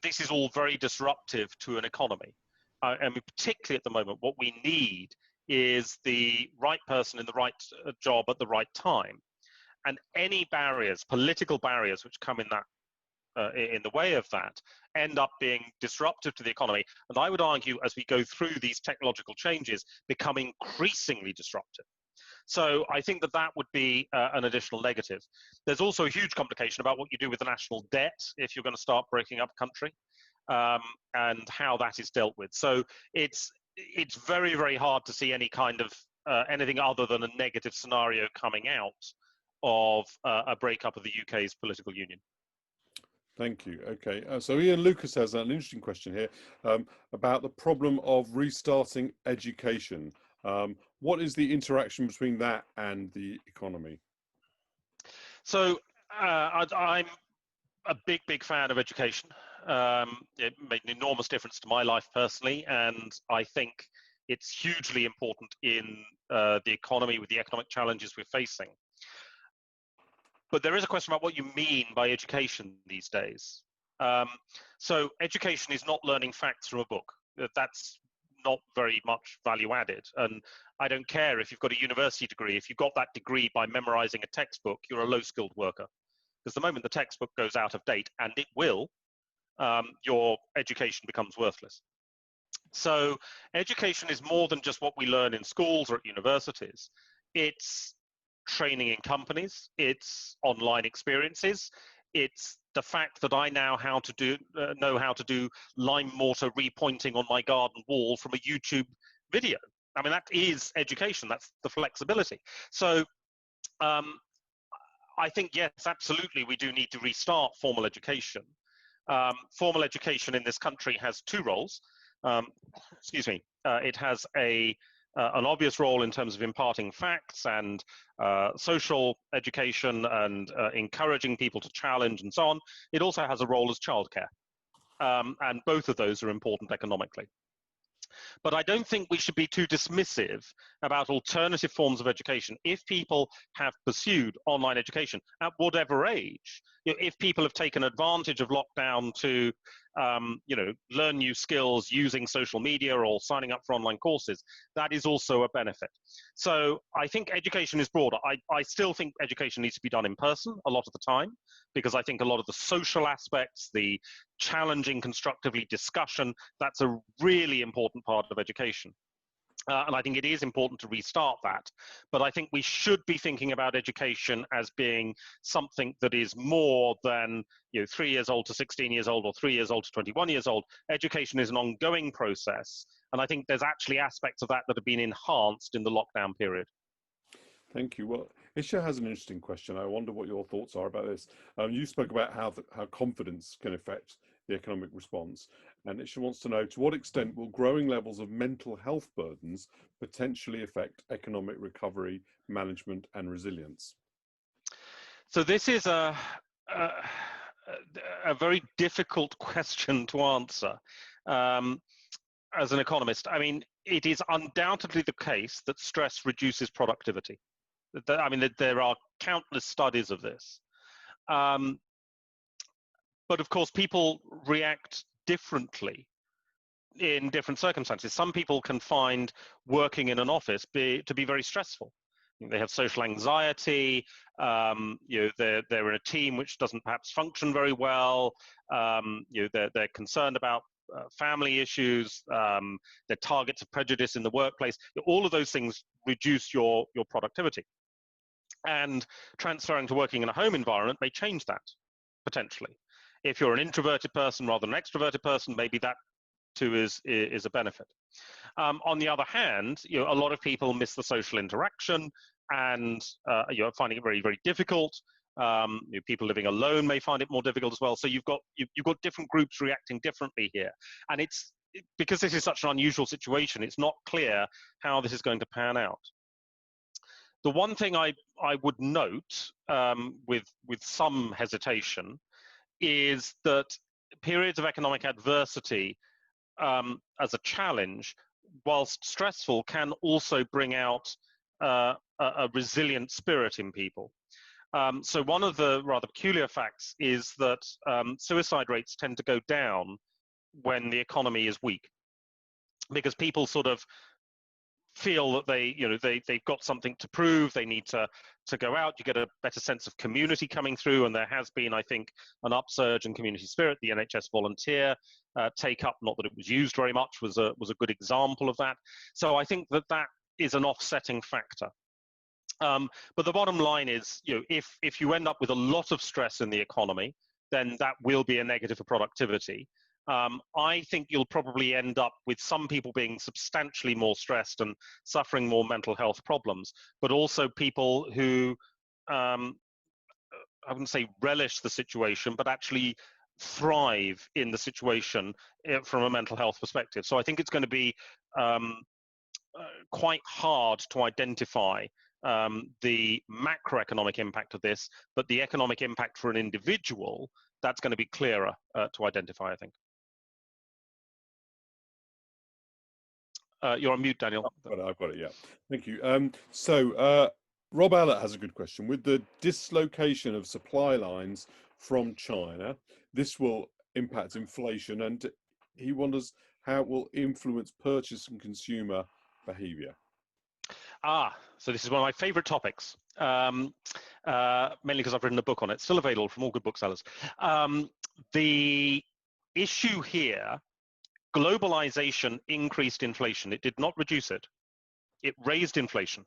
S5: This is all very disruptive to an economy. I mean, particularly at the moment, what we need is the right person in the right job at the right time. And any barriers, political barriers, which come in that in the way of that, end up being disruptive to the economy. And I would argue, as we go through these technological changes, become increasingly disruptive. So I think that that would be an additional negative. There's also a huge complication about what you do with the national debt if you're going to start breaking up a country, and how that is dealt with. So it's very, very hard to see any kind of anything other than a negative scenario coming out of a breakup of the UK's political union.
S4: Thank you. Okay, so Ian Lucas has an interesting question here about the problem of restarting education. What is the interaction between that and the economy? So
S5: I'm a big, big fan of education. It made an enormous difference to my life personally, and I think it's hugely important in the economy with the economic challenges we're facing. But there is a question about what you mean by education these days. So education is not learning facts from a book. That's not very much value added. And I don't care if you've got a university degree. If you got that degree by memorizing a textbook, you're a low-skilled worker. Because the moment the textbook goes out of date, and it will, your education becomes worthless. So education is more than just what we learn in schools or at universities. It's training in companies, it's online experiences, it's the fact that I now know how to do lime mortar repointing on my garden wall from a YouTube video. I mean, that is education, that's the flexibility. So I think, yes, absolutely, we do need to restart formal education. Formal education in this country has two roles. Excuse me, it has an obvious role in terms of imparting facts and social education and encouraging people to challenge and so on. It also has a role as childcare. And both of those are important economically. But I don't think we should be too dismissive about alternative forms of education. If people have pursued online education at whatever age, if people have taken advantage of lockdown to learn new skills using social media or signing up for online courses, that is also a benefit. So I think education is broader. I still think education needs to be done in person a lot of the time, because I think a lot of the social aspects, the challenging constructively discussion, that's a really important part of education. And I think it is important to restart that. But I think we should be thinking about education as being something that is more than 3 years old to 16 years old or 3 years old to 21 years old. Education is an ongoing process. And I think there's actually aspects of that that have been enhanced in the lockdown period.
S4: Thank you. Well, Isha has an interesting question. I wonder what your thoughts are about this. You spoke about how confidence can affect the economic response. And Isha wants to know, to what extent will growing levels of mental health burdens potentially affect economic recovery, management, and resilience?
S5: So this is a very difficult question to answer. As an economist, I mean, it is undoubtedly the case that stress reduces productivity. I mean, there are countless studies of this. But of course, people react differently in different circumstances. Some people can find working in an office to be very stressful. They have social anxiety. They're in a team which doesn't perhaps function very well. They're concerned about family issues. They're targets of prejudice in the workplace. All of those things reduce your productivity. And transferring to working in a home environment may change that, potentially. If you're an introverted person rather than an extroverted person, maybe that too is a benefit. On the other hand, a lot of people miss the social interaction and finding it very, very difficult. People living alone may find it more difficult as well. So you've got different groups reacting differently here, and because this is such an unusual situation, it's not clear how this is going to pan out. The one thing I would note with some hesitation is that periods of economic adversity as a challenge, whilst stressful, can also bring out a resilient spirit in people. So one of the rather peculiar facts is that suicide rates tend to go down when the economy is weak, because people sort of feel that they've got something to prove. They need to go out. You get a better sense of community coming through, and there has been, I think, an upsurge in community spirit. The NHS volunteer take up, not that it was used very much, was a good example of that. So I think that is an offsetting factor. But the bottom line is, if you end up with a lot of stress in the economy, then that will be a negative for productivity. I think you'll probably end up with some people being substantially more stressed and suffering more mental health problems, but also people who, I wouldn't say relish the situation, but actually thrive in the situation from a mental health perspective. So I think it's going to be quite hard to identify the macroeconomic impact of this, but the economic impact for an individual, that's going to be clearer to identify, I think. You're on mute, Daniel.
S4: I've got it, yeah. Thank you. Rob Allett has a good question. With the dislocation of supply lines from China, this will impact inflation, and he wonders how it will influence purchase and consumer behaviour.
S5: So this is one of my favourite topics, mainly because I've written a book on it, still available from all good booksellers. The issue here, globalization increased inflation. It did not reduce it. It raised inflation.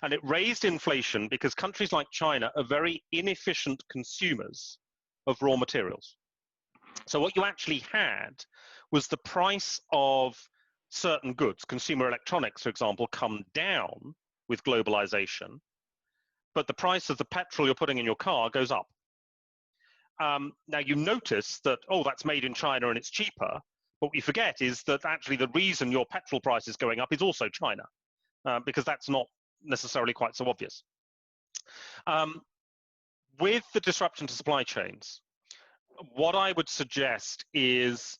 S5: And it raised inflation because countries like China are very inefficient consumers of raw materials. So what you actually had was the price of certain goods, consumer electronics, for example, come down with globalization, but the price of the petrol you're putting in your car goes up. Now you notice that, that's made in China and it's cheaper. What we forget is that actually the reason your petrol price is going up is also China, because that's not necessarily quite so obvious. With the disruption to supply chains, what I would suggest is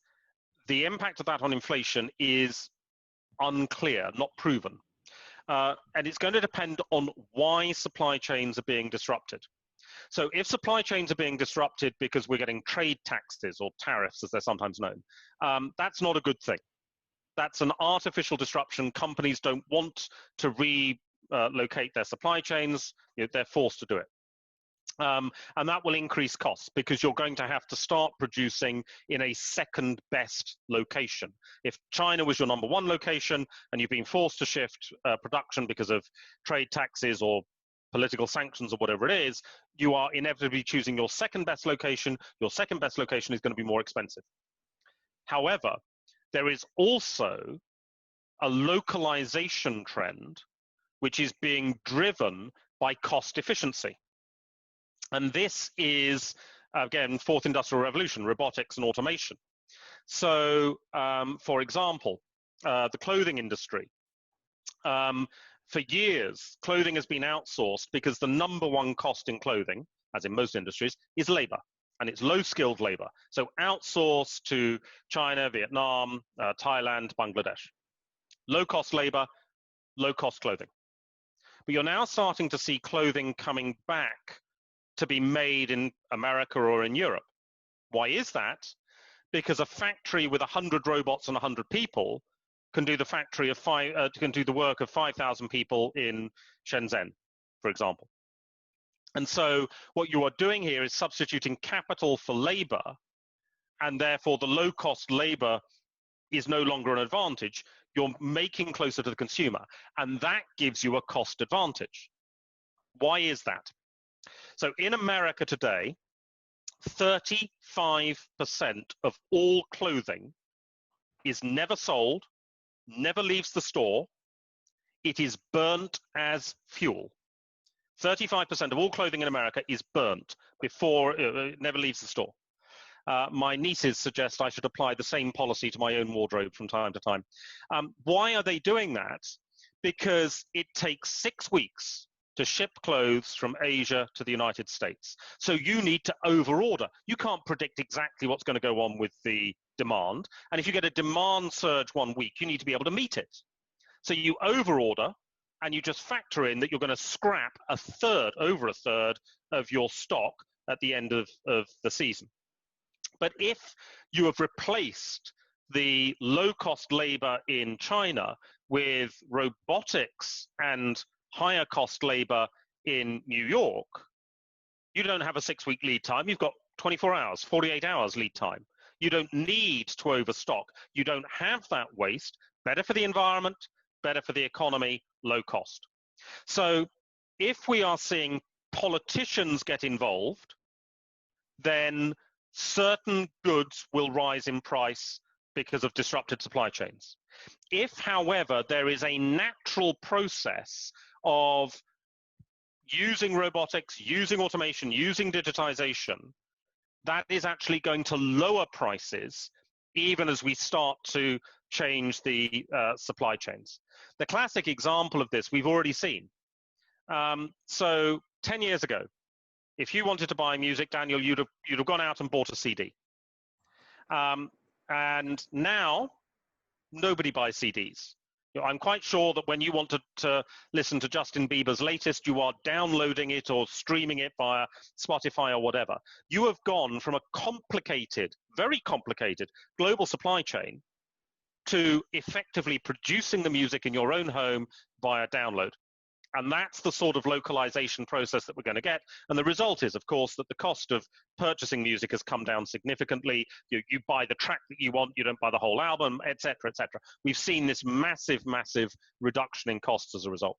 S5: the impact of that on inflation is unclear, not proven. And it's going to depend on why supply chains are being disrupted. So if supply chains are being disrupted because we're getting trade taxes or tariffs, as they're sometimes known, that's not a good thing. That's an artificial disruption. Companies don't want to relocate their supply chains. They're forced to do it. And that will increase costs because you're going to have to start producing in a second best location. If China was your number one location and you've been forced to shift production because of trade taxes or political sanctions or whatever it is, you are inevitably choosing your second best location. Your second best location is going to be more expensive. However, there is also a localization trend which is being driven by cost efficiency. And this is, again, fourth industrial revolution, robotics and automation. So, for example, the clothing industry. For years, clothing has been outsourced because the number one cost in clothing, as in most industries, is labor. And it's low-skilled labor. So outsourced to China, Vietnam, Thailand, Bangladesh. Low-cost labor, low-cost clothing. But you're now starting to see clothing coming back to be made in America or in Europe. Why is that? Because a factory with 100 robots and 100 people can do the work of 5,000 people in Shenzhen, for example. And so what you are doing here is substituting capital for labor, and therefore the low-cost labor is no longer an advantage. You're making closer to the consumer, and that gives you a cost advantage. Why is that? So in America today, 35% of all clothing is never sold, never leaves the store. It is burnt as fuel. 35% of all clothing in America is burnt before it never leaves the store. My nieces suggest I should apply the same policy to my own wardrobe from time to time. Why are they doing that? Because it takes 6 weeks to ship clothes from Asia to the United States. So you need to overorder. You can't predict exactly what's going to go on with the demand. And if you get a demand surge 1 week, you need to be able to meet it. So you overorder, and you just factor in that you're going to scrap over a third of your stock at the end of the season. But if you have replaced the low-cost labor in China with robotics and higher cost labor in New York, you don't have a 6-week lead time. You've got 24 hours, 48 hours lead time. You don't need to overstock. You don't have that waste. Better for the environment, better for the economy, low cost. So if we are seeing politicians get involved, then certain goods will rise in price because of disrupted supply chains. If, however, there is a natural process of using robotics, using automation, using digitization, that is actually going to lower prices even as we start to change the supply chains. The classic example of this we've already seen. So 10 years ago, if you wanted to buy music, Daniel, you'd have gone out and bought a CD. And now, nobody buys CDs. I'm quite sure that when you want to listen to Justin Bieber's latest, you are downloading it or streaming it via Spotify or whatever. You have gone from a complicated, very complicated global supply chain to effectively producing the music in your own home via download. And that's the sort of localization process that we're going to get. And the result is, of course, that the cost of purchasing music has come down significantly. You buy the track that you want, you don't buy the whole album, et cetera, et cetera. We've seen this massive, massive reduction in costs as a result.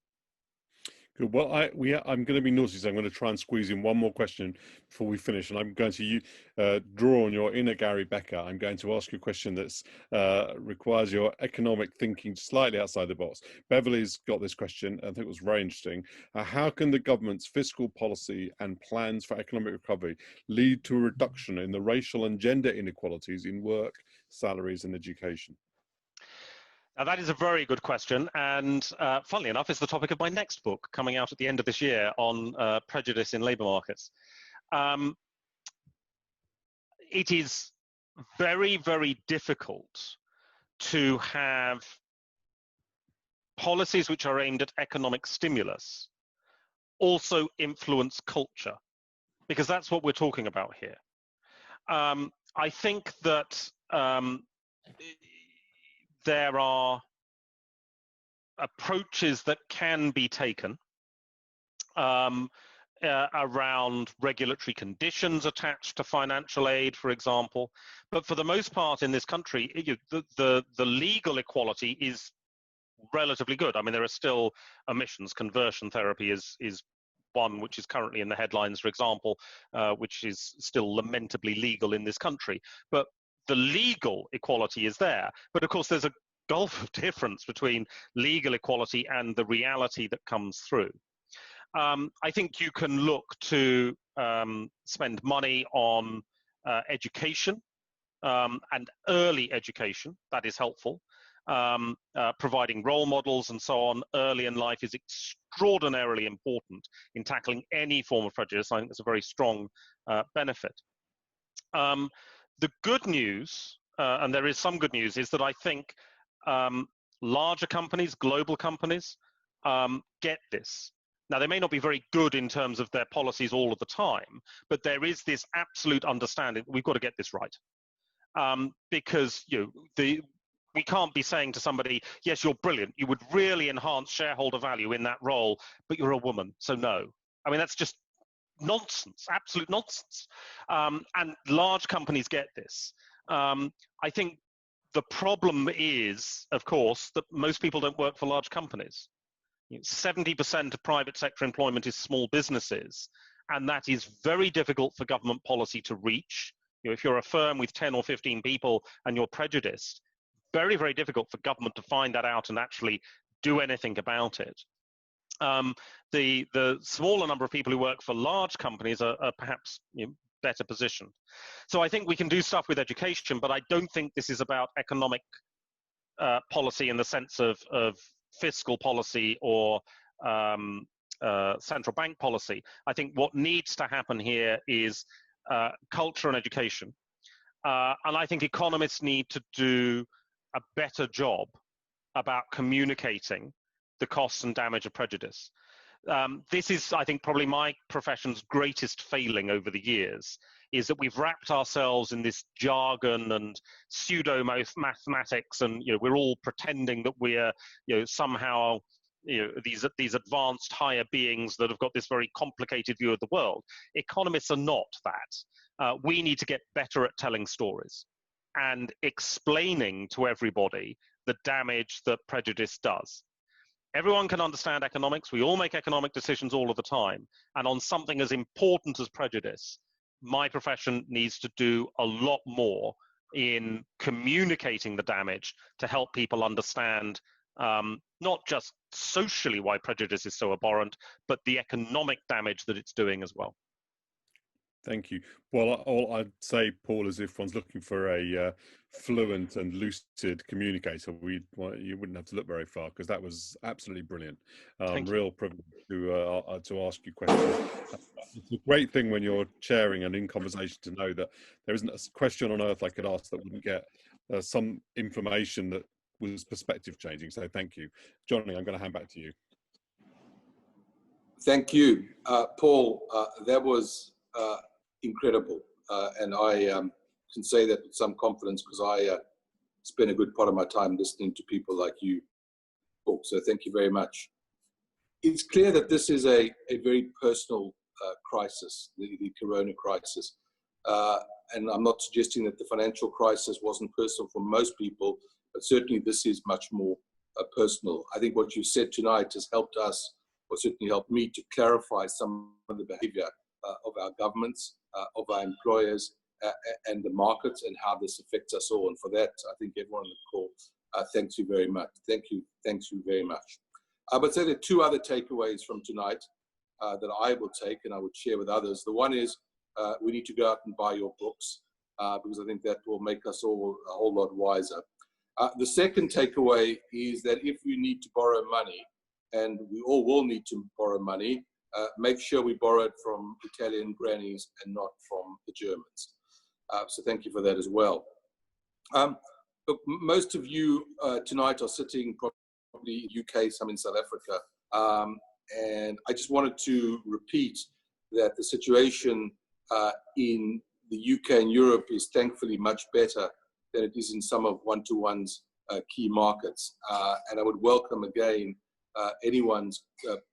S4: Good. Well, I'm going to be naughty, so I'm going to try and squeeze in one more question before we finish. And I'm going to draw on your inner Gary Becker. I'm going to ask you a question that requires your economic thinking slightly outside the box. Beverly's got this question, I think it was very interesting. How can the government's fiscal policy and plans for economic recovery lead to a reduction in the racial and gender inequalities in work, salaries, and education?
S5: Now, that is a very good question, and funnily enough, it's the topic of my next book coming out at the end of this year on prejudice in labour markets. It is very, very difficult to have policies which are aimed at economic stimulus also influence culture, because that's what we're talking about here. I think that there are approaches that can be taken around regulatory conditions attached to financial aid, for example. But for the most part in this country, the legal equality is relatively good. I mean, there are still emissions conversion therapy is one which is currently in the headlines, for example, which is still lamentably legal in this country. But the legal equality is there. But of course, there's a gulf of difference between legal equality and the reality that comes through. I think you can look to spend money on education and early education. That is helpful. Providing role models and so on early in life is extraordinarily important in tackling any form of prejudice. I think it's a very strong benefit. The good news, and there is some good news, is that I think larger companies, global companies, get this. Now, they may not be very good in terms of their policies all of the time, but there is this absolute understanding that we've got to get this right. Because we can't be saying to somebody, yes, you're brilliant, you would really enhance shareholder value in that role, but you're a woman, so no. I mean, that's just nonsense, absolute nonsense. And large companies get this. I think the problem is, of course, that most people don't work for large companies. 70% of private sector employment is small businesses, and that is very difficult for government policy to reach. If you're a firm with 10 or 15 people and you're prejudiced, very, very difficult for government to find that out and actually do anything about it. The smaller number of people who work for large companies are perhaps better positioned. So I think we can do stuff with education, but I don't think this is about economic policy in the sense of fiscal policy or central bank policy. I think what needs to happen here is culture and education. And I think economists need to do a better job about communicating the costs and damage of prejudice. This is, I think, probably my profession's greatest failing over the years, is that we've wrapped ourselves in this jargon and pseudo mathematics, and we're all pretending that we're somehow these advanced higher beings that have got this very complicated view of the world. Economists are not that. We need to get better at telling stories and explaining to everybody the damage that prejudice does. Everyone can understand economics. We all make economic decisions all of the time. And on something as important as prejudice, my profession needs to do a lot more in communicating the damage to help people understand not just socially why prejudice is so abhorrent, but the economic damage that it's doing as well.
S4: Thank you. Well, all I'd say, Paul, is if one's looking for a fluent and lucid communicator, you wouldn't have to look very far, because that was absolutely brilliant. Real privilege to ask you questions. It's a great thing when you're chairing and in conversation to know that there isn't a question on earth I could ask that wouldn't get some information that was perspective changing. So thank you. Johnny, I'm going to hand back to you.
S3: Thank you, Paul. That was incredible, and I can say that with some confidence, because I spend a good part of my time listening to people like you talk. So thank you very much. It's clear that this is a very personal crisis, the corona crisis, and I'm not suggesting that the financial crisis wasn't personal for most people, but certainly this is much more personal. I think what you said tonight has helped us, or certainly helped me, to clarify some of the behavior of our governments, of our employers, and the markets, and how this affects us all. And for that, I think everyone on the call, thanks you very much. Thanks you very much. I would say there are two other takeaways from tonight that I will take and I would share with others. The one is we need to go out and buy your books, because I think that will make us all a whole lot wiser. The second takeaway is that if we need to borrow money, and we all will need to borrow money, make sure we borrow it from Italian grannies and not from the Germans. So thank you for that as well. Look, most of you tonight are sitting probably in the UK, some in South Africa. And I just wanted to repeat that the situation in the UK and Europe is thankfully much better than it is in some of one-to-one's key markets. And I would welcome again anyone's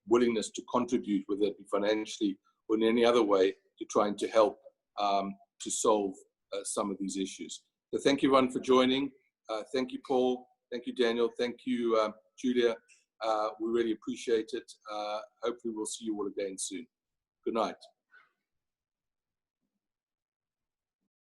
S3: willingness to contribute, whether it be financially or in any other way, to trying to help to solve some of these issues. So thank you everyone for joining. Thank you, Paul. Thank you, Daniel. Thank you, Julia. We really appreciate it. Hopefully we'll see you all again soon. Good night.